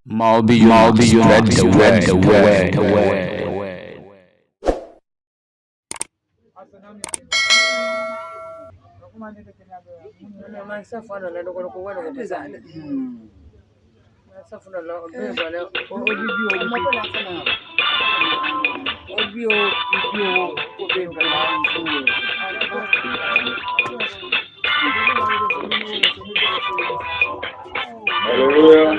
Malby, spread the word. Hallelujah.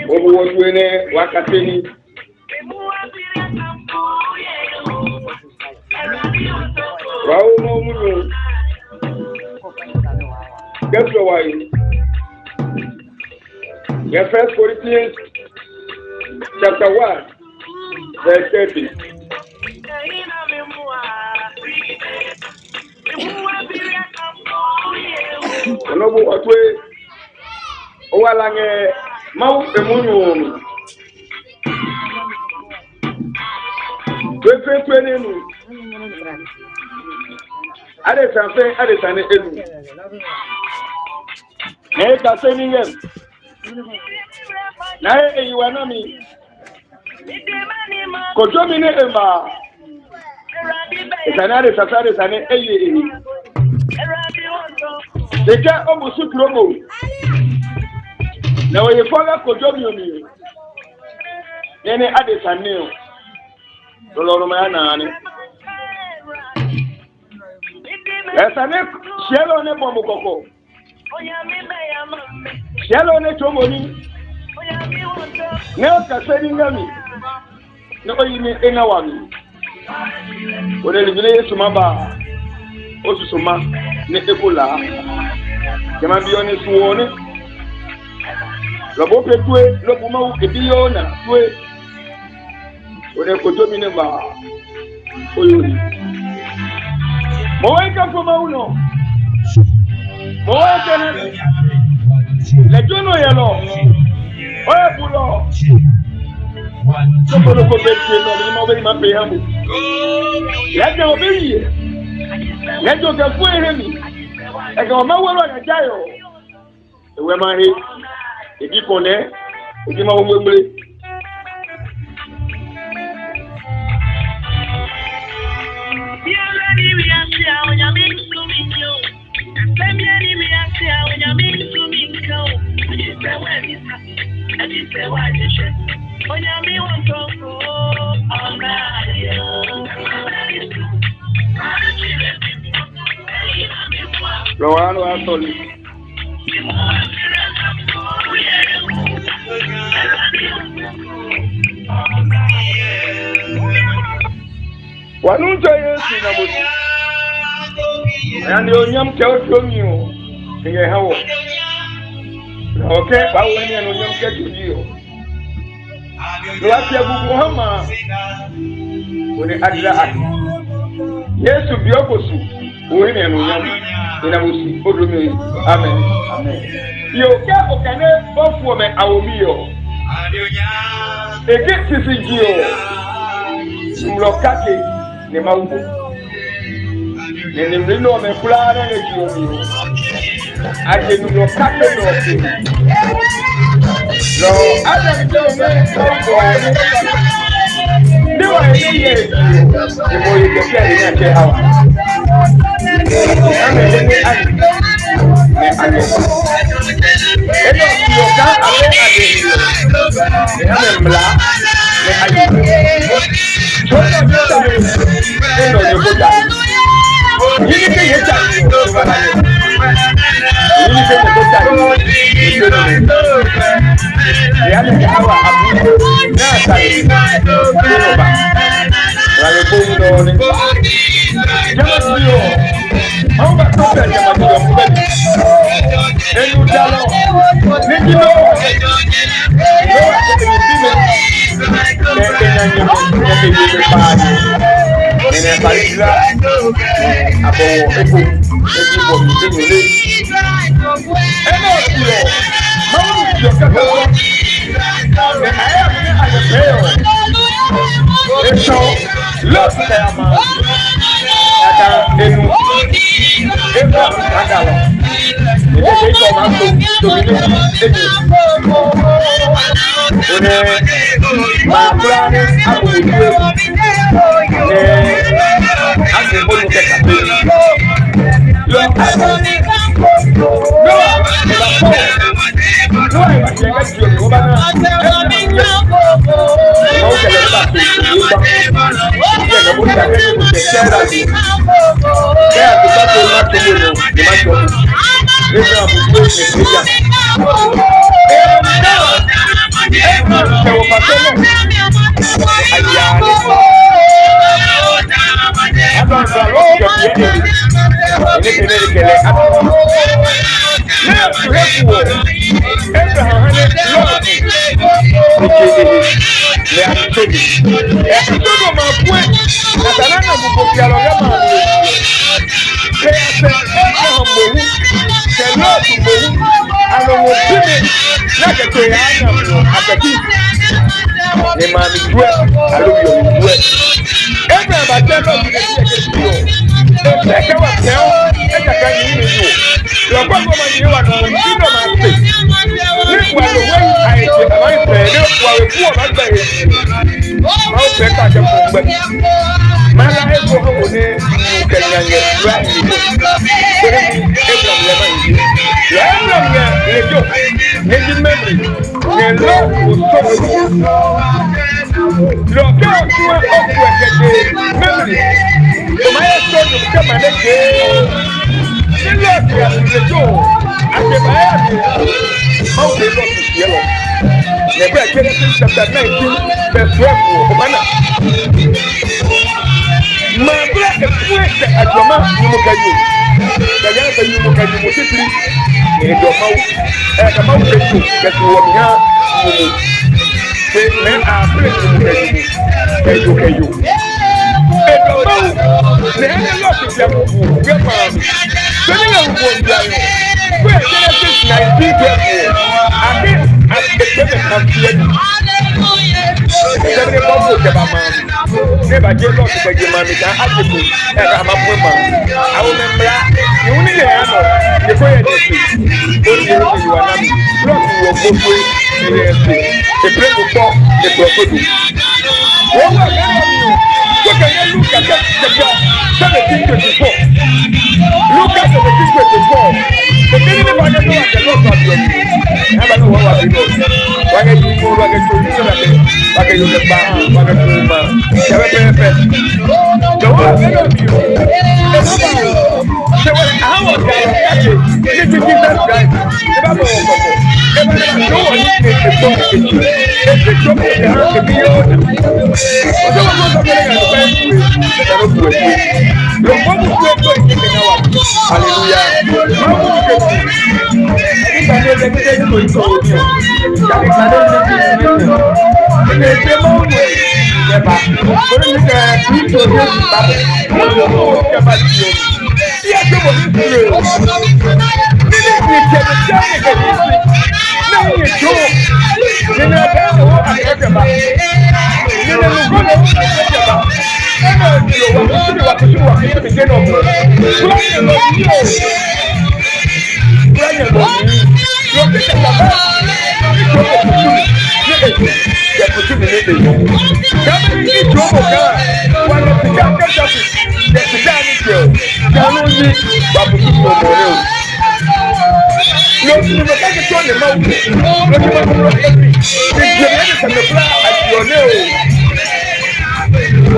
Obu wotwene wakateni. Wao no munu. Guess why? Your First Corinthians chapter 1, verse 30. Onobu watwe owalange mau emunyu twetwe nu ade sane enu ne ka seningem na eyiwana mi kojomi ne emba ade sane eyi Eka omusu promo. Na we fola kojomi omi. Nene ade saneo. Doloro ma na ani. Esane shelo ne bombo koko. Shelo ne chomoni. Ne okaseni ngami. Ne oyini enawami. Ode libile Yesu maba. Osusuma ne ekola. Kama bione suone. Lobo petwe, lobo mau ebiona twe. Ode kojomi ne ba. Oyori. Mowaika fo mauno. Mowaika ne. Lejono yelo. Oye bulo. Sokolo ko betwe no ni mo be ma pe hamu. Yaje obeyi. Lejo ke fu ehemi. Ega o ma woro ya jayo. Ewe ma he. Ebi kone. Ebi ma wo mwemre. Lowano Anthony. Wanunja Yesu na musi. Ayandi onyam ke otuomio. Nge hawo. Okay, bawo ni onyam ke tudio. Lwati agugu hama. Woni adira ati. Yesu biokosu. Wo ni onyam. Ina musi odumo. Amen. Yo ke okane bofu me awomio. Ege sisijio. Mlokake ni maumu. Ni mlino me kulana ne jiomi. Aje mlokake no. No, ada mjeo me sauko. Ndiwa yeye. Ibo yekea inache hawa. Ame ni ani. Ne ani. Edo kiyoka ame ade. Ne ame mla. Ne ani. Chono nyoto me. Eno nyokoja. Yini ke yecha. Yini ke nyokoja. Yini ke nyokoja. Yale hawa abu. Na sali. Yoba. Wale kuno ne. Jama siyo. Mamba tope jama siyo mbeli. Enu dalo. Nijino. Noa kebibime. Nena nyemo. Kebibime paani. Nene parizla. Abo eko. Ekibo mtengole. Eno siyo. Mamu siyo kakawa. Ne aya mene ajepeo. Eso. Losi kayama. Aka enu. Eko. Agalo. Ìjẹ́ kí ìtọ̀ máa tó tóbi ní èyí. Òní máa kúrá ní àbòmọ̀dúró ní àgbègbè kẹta pé. Lọ àgbà lọ́wọ́ ìgbà pọ̀ lọ́wọ́ ìgbà tí ẹgbẹ́ ti òkú bá náà ẹgbẹ́ ti yẹ ìmọ̀ òkèlè nígbà tó ìlú gbà ìyẹn lọ́wọ́ ìgbà tí ẹgbẹ́ ti ṣẹ́ ẹ̀rọ àti bẹ́ẹ̀ àti bá tó má tó lè lò ní má tó nínú àbùkù ìgbéyà. Tẹ̀wọ̀ pàṣẹ náà àyà rẹ̀ abàǹfà ló ń jọ bí ẹni ní kìnìún ìkẹlẹ̀ àbúrò. Náà tùrẹ́ kù wọ̀ Abraham hane lọ́ọ̀dù ìkéde lẹ́ àtúntòdì. Ẹ̀sìtòdò máa fún ẹ̀ nàtàlá náà gbogbo fi àlọ́ yá máa lè ṣe ẹsẹ̀ Abraham mòwú ṣe lọ́ọ̀dù mòwú àlọ́wọ̀ bímẹ náà kẹ̀kẹ́ yà á yàn mọ̀ àtẹ̀kí. Ní máa mi dúẹ̀ àlọ́yọ̀ mi dúẹ̀. Abraham àti ẹlọ́ọ̀dù ní ẹ̀jẹ̀ sí ọ̀. Ẹ̀kẹ́ wà tẹ́wọ́ ẹ̀jẹ̀ kan yìí nìyí o. Lọ́kọ́ gbọ́mọ yìí wà nù nínú máa pè. Nígbà ló wẹ́yìn àìsè àmọ́ ìfẹ́ ní wà wẹ̀ fún ọ̀nà gbà yìí. Máa ń fẹ́ káàkiri fún gbẹ. Máa la ẹ̀kọ́ hàn ní kẹ̀nyẹ̀nyẹ̀ lọ́wọ́ àyìnbó. Torí mi Abraham lẹ́mọ̀ yìí. Abraham yẹn lẹ́jọ́ níbi mẹ́rin ní lọ́ọ̀kù sọ̀rọ̀. Lọ́ọ̀kẹ́ ọ̀tún ọ̀kù ẹ̀kẹ́kẹ́ mẹ́rin. Tòmá yẹ sọ́ọ̀dù kẹ́mà lẹ́kẹ́. Nílò ọ̀sẹ̀ àtìlẹ́jọ́ àjẹbáyé àdìyẹ. Máa ń lè lọ sí ìyẹn lọ. Nẹ̀bẹ̀ Genesis chapter 19 verse 12 wọ̀ ọ̀mánà. Màá bíra ẹ̀fún ẹ̀sẹ̀ àjọmá ni mo kà yìí. Gàyà ẹ̀fẹ̀ yìí mo kà yìí mo títí. Ẹ̀dọ̀ máa wù ẹ̀ka máa wù kẹ́sì kẹ́sì wọ̀ mí hàn mú mi. Ṣé mẹ́ àbúrẹ̀ ni mo kà yìí kẹ́yọ̀ kẹ́yọ̀. Ẹ̀dọ̀ máa wù lẹ́yìn lọ́ọ̀sì ti àmọ̀ wù gbé máa mi. Sọ́ni yẹn wù wọ̀ ní ayọ̀. Fún ẹ̀ Genesis 19 verse àti àtẹ̀tẹ̀ kan fi ẹ̀yìn. Ìjọba ní bọ́ọ̀bù ìjọba máa mi. Ní ìbàjẹ́ lọ́ọ̀sì gbẹ̀gẹ̀ máa mi ká àjẹkù ẹ̀rọ àmàfún máa mi. Àwọn mẹ́mbẹ́rẹ́ ìwú ní yẹn àná ìkó yẹn ní èsì. Ó ní ìlú ìwà náà mi. Lọ́ọ̀sì wọ gbogbo ilé ẹ̀sìn. Ìpínlẹ̀ pọ̀ ètò ọ̀gbọ́dọ̀. Wọ́n wà lẹ́yìn mi o. Sọ́kà yẹn Luka 17:24. Luka 17:24. Èmi ní bá yẹn tó wà jẹ́ lọ́ọ̀sì àti ọ̀gbìn. Ẹ bá ní wọ́n wà bí lọ́ọ̀sì. Wọ́n yẹ yìí mú wọ́n yẹ tó yìí sọ̀rọ̀ bẹ́ẹ̀. Wọ́n yẹ yóò gbà wọ́n yẹ tó ma. Ṣẹ́wẹ́ bẹ́ẹ̀ bẹ́ẹ̀. Lọ́wọ́ àgbẹ̀dọ̀ mi o. Ẹ bá bá wọ̀. Ṣẹ́wẹ́ àwọn ọ̀gá yẹn ní ti Jesus Christ. Ẹ bá bọ̀ wọ̀ kọ̀kọ̀. Ẹ bá yẹn tó wọ̀ ní ètò ètò ètò tó kọ̀ ẹ̀ hàn kébí yóò dà. Ọjọ́ wọn kọ́ sọ́kọ́ lẹ́yìn àgbẹ̀ ìwé. Ẹ ló bu èkó. Lọ́kọ́ bu fún ètò ìdíje náà wà. Hallelujah. Máa mú ìkéjì. Nígbà tí ó lè gbé dé ìtò ìtò òbí o. Yàrá ìkàdé ní ti ìrìnàjò. Ilé ìgbé máa ń wẹ̀ yẹba. Orí mi kẹ́ ìtò ìtò ìbàbọ̀. Wọ́n yóò mú ìjọba ti o. Bí ẹ gbé wọ̀ ní ìdúró. Nínú ìkẹ̀lẹ̀ tí a lè kẹ̀lẹ̀ sí. Náà ń yẹ tó. Nínú ẹgbẹ́ ìwọ́ àkẹ́kẹ̀bà. Nínú ìlúgbọ́n lọ́wọ́ àkẹ́kẹ̀bà. Ẹnà ìlú wà kúsùn wà kúsùn wà kúsùn mi gẹ́nà ọ̀bùrọ̀. Kúrẹ́yìn lọ sí o. Kúrẹ́yìn lọ sí. Lọ́sí kẹta bá ìjọba kúsùn ní èdè. Yẹ kúsùn ní èdè yìí. Gábẹ́ ní ìjọba kan wà lọ sí káńkẹ́ jọ́sì. Yẹ ti dá ní jẹ́ o. Gánú yí wà kúsùn ní ọmọ rẹ o. Lọ́sí ní mẹ́kẹ́kẹ́ tó lè máa wù. Lọ́sí máa wù lọ́sí. Ìjọba yẹn ti sẹ̀mẹ̀ fúlá àjọyọ̀ o.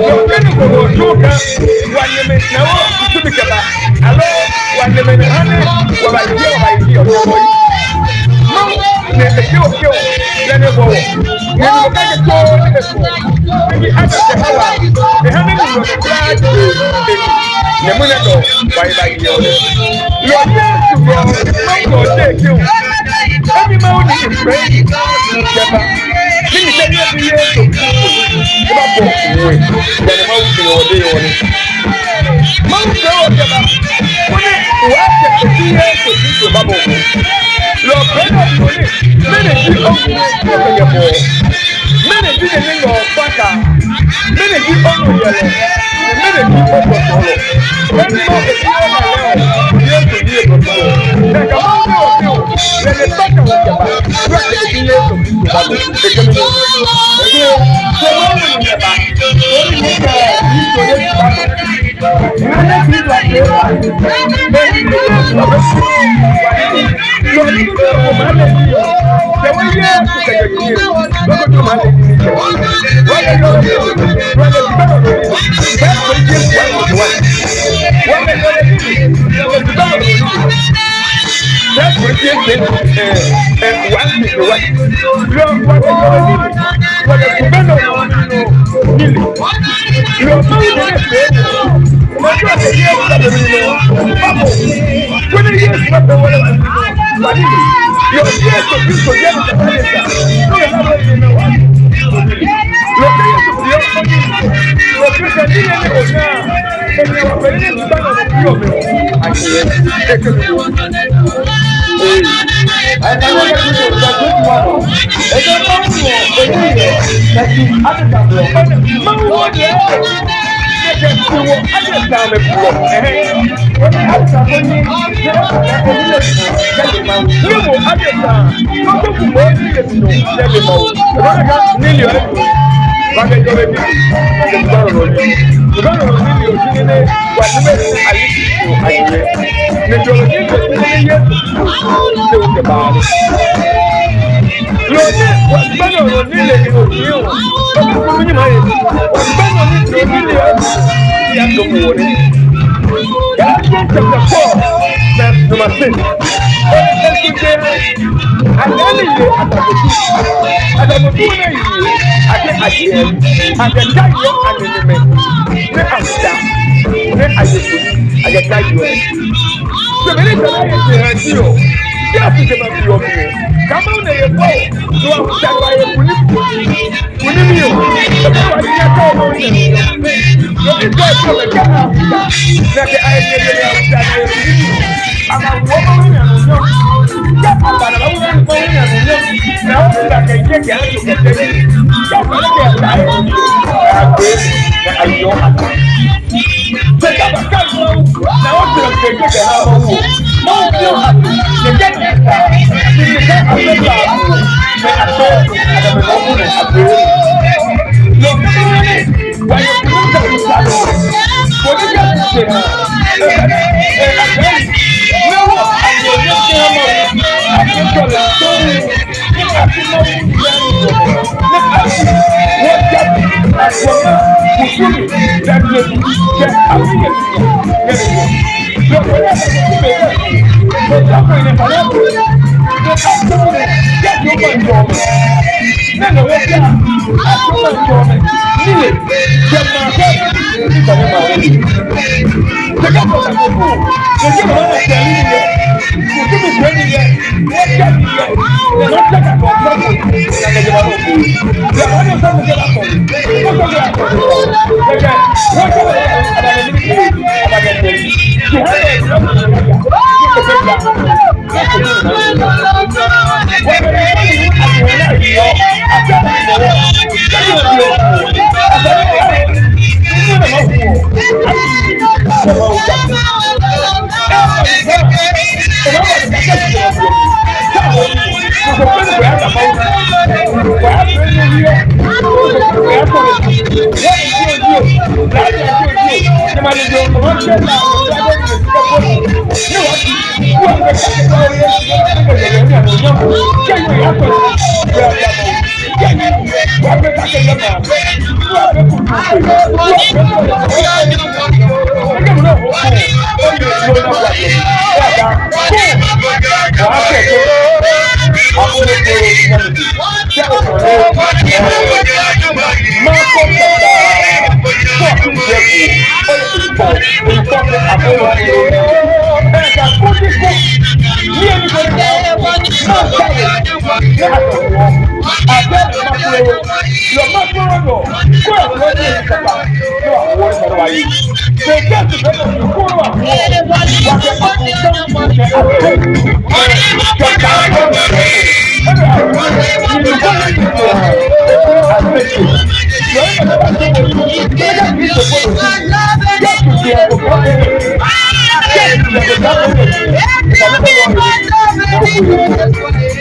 Lọ́sí ní kòkòrò tó kan wà nyẹmẹ náwó kúsùn ní kẹta. Àlọ́ wà nyẹmẹ ní hánẹ́ wà bá yí ọ̀dọ́ ọ̀bọ̀ yìí. Mọ́wó ní èké òkè o lẹ́nu bọ̀wọ̀. Yẹn ní mẹ́kẹ́kẹ́ tó ní ẹ̀fọ́. Níbi àgbẹ̀tẹ̀ hàwà ní hánẹ́ ní ìlú ọ̀dọ́ Nemunado, why by the other? Lord, my God, take you. Every morning is praying. Never. Then you tell me every year to never go away. Then the mouth in your day on it. Mouth go never. When you ask the year to be to bubble. Lord, pray for me. Many people open your ball. Many people in your father. Many people on your Many people follow. When you know the people are there, you have to be able to follow.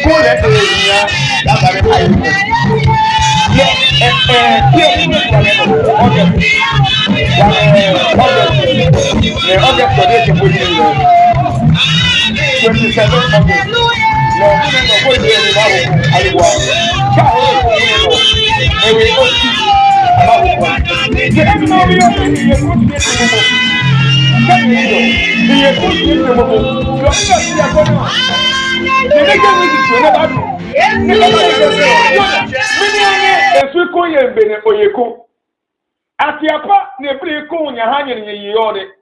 Go Atiapa ne bri ko nya ha nye ye yore